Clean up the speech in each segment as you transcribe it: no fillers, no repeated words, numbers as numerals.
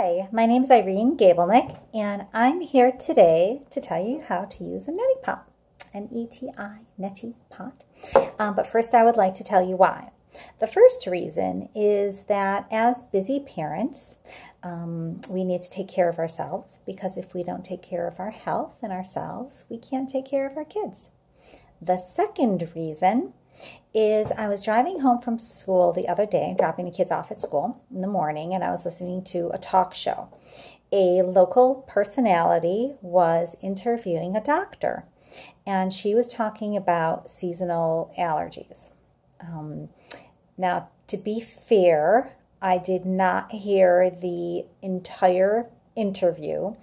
Hi, my name is Irene Gabelnick, and I'm here today to tell you how to use a neti pot, an E-T-I, neti pot. But first I would like to tell you why. The first reason is that as busy parents, we need to take care of ourselves, because if we don't take care of our health and ourselves, we can't take care of our kids. The second reason is I was driving home from school the other day, dropping the kids off at school in the morning, and I was listening to a talk show. A local personality was interviewing a doctor, and she was talking about seasonal allergies. Now, to be fair, I did not hear the entire interview,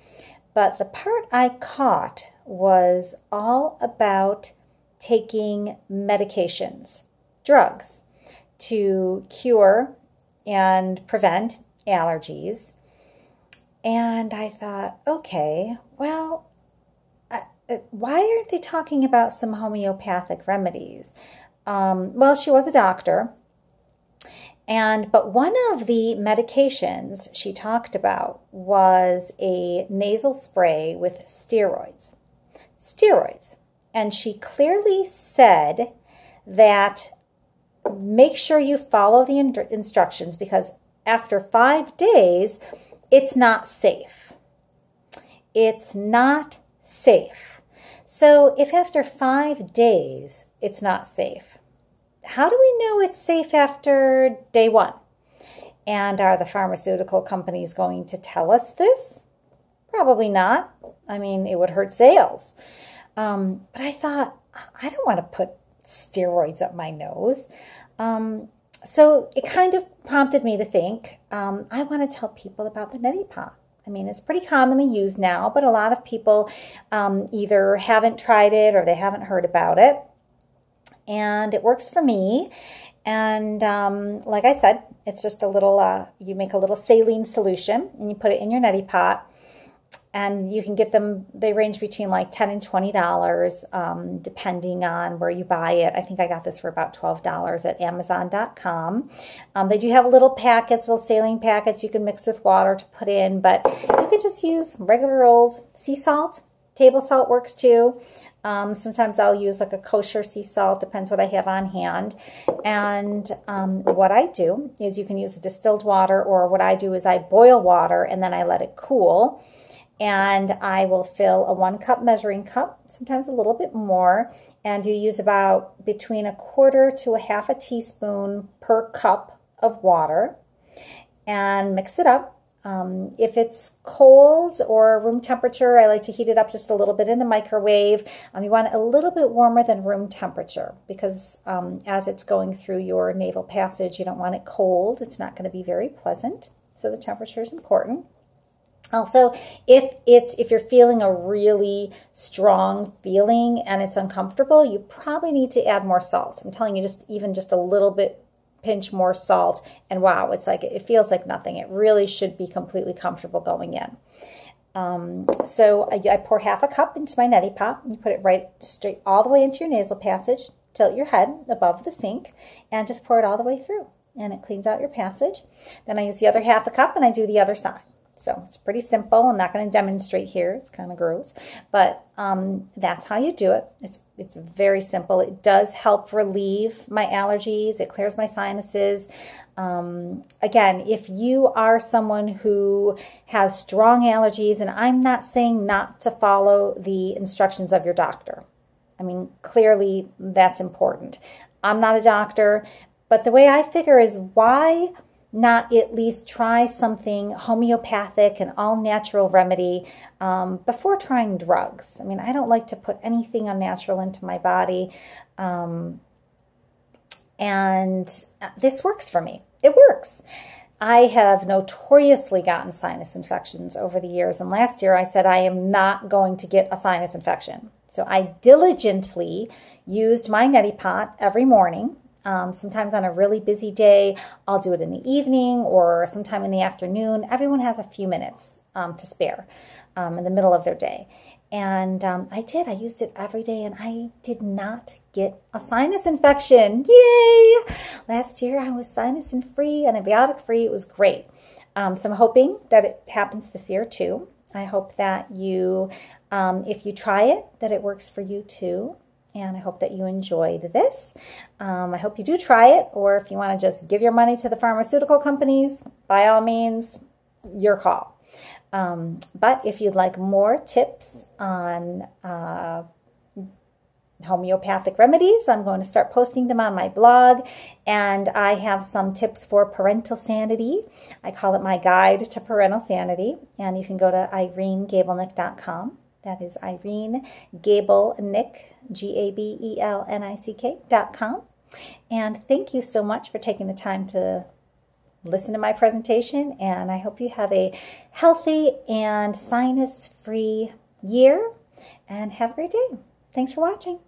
but the part I caught was all about taking medications, drugs, to cure and prevent allergies. And I thought, okay, well, why aren't they talking about some homeopathic remedies? Well, she was a doctor, but one of the medications she talked about was a nasal spray with steroids. And she clearly said that make sure you follow the instructions, because after 5 days, it's not safe. It's not safe. So if after 5 days it's not safe, how do we know it's safe after day 1? And are the pharmaceutical companies going to tell us this? Probably not. I mean, it would hurt sales. But I thought, I don't want to put steroids up my nose. So it kind of prompted me to think, I want to tell people about the neti pot. I mean, it's pretty commonly used now, but a lot of people either haven't tried it or they haven't heard about it. And it works for me. And like I said, it's just a little, you make a little saline solution and you put it in your neti pot. And you can get them, they range between like $10 and $20, depending on where you buy it. I think I got this for about $12 at Amazon.com. They do have little packets, little saline packets you can mix with water to put in, but you can just use regular old sea salt. Table salt works too. Sometimes I'll use like a kosher sea salt, depends what I have on hand. And what I do is you can use the distilled water, or what I do is I boil water and then I let it cool. And I will fill a 1 cup measuring cup, sometimes a little bit more, and you use about between 1/4 to 1/2 teaspoon per cup of water, and mix it up. If it's cold or room temperature, I like to heat it up just a little bit in the microwave. You want it a little bit warmer than room temperature, because as it's going through your nasal passage, you don't want it cold. It's not going to be very pleasant, so the temperature is important. Also, if you're feeling a really strong feeling and it's uncomfortable, you probably need to add more salt. I'm telling you, even just a little bit, pinch more salt, and wow, it feels like nothing. It really should be completely comfortable going in. So I pour 1/2 cup into my neti pot, and you put it right straight all the way into your nasal passage, tilt your head above the sink, and just pour it all the way through, and it cleans out your passage. Then I use the other 1/2 cup and I do the other side. So it's pretty simple. I'm not going to demonstrate here. It's kind of gross. But that's how you do it. It's very simple. It does help relieve my allergies. It clears my sinuses. Again, if you are someone who has strong allergies, and I'm not saying not to follow the instructions of your doctor. I mean, clearly that's important. I'm not a doctor, but the way I figure is, why not at least try something homeopathic, an all-natural remedy, before trying drugs? I mean, I don't like to put anything unnatural into my body, and this works for me. It works. I have notoriously gotten sinus infections over the years, and last year I said I am not going to get a sinus infection. So I diligently used my neti pot every morning. Sometimes on a really busy day, I'll do it in the evening or sometime in the afternoon. Everyone has a few minutes to spare in the middle of their day. And I used it every day, and I did not get a sinus infection. Yay! Last year I was sinus free, antibiotic free. It was great. So I'm hoping that it happens this year too. I hope that you, if you try it, that it works for you too. And I hope that you enjoyed this. I hope you do try it, or if you want to just give your money to the pharmaceutical companies, by all means, your call. But if you'd like more tips on homeopathic remedies, I'm going to start posting them on my blog, and I have some tips for parental sanity. I call it my guide to parental sanity, and you can go to irenegabelnick.com. That is Irene Gabelnick, GABELNICK.com. And thank you so much for taking the time to listen to my presentation, and I hope you have a healthy and sinus-free year, and have a great day. Thanks for watching.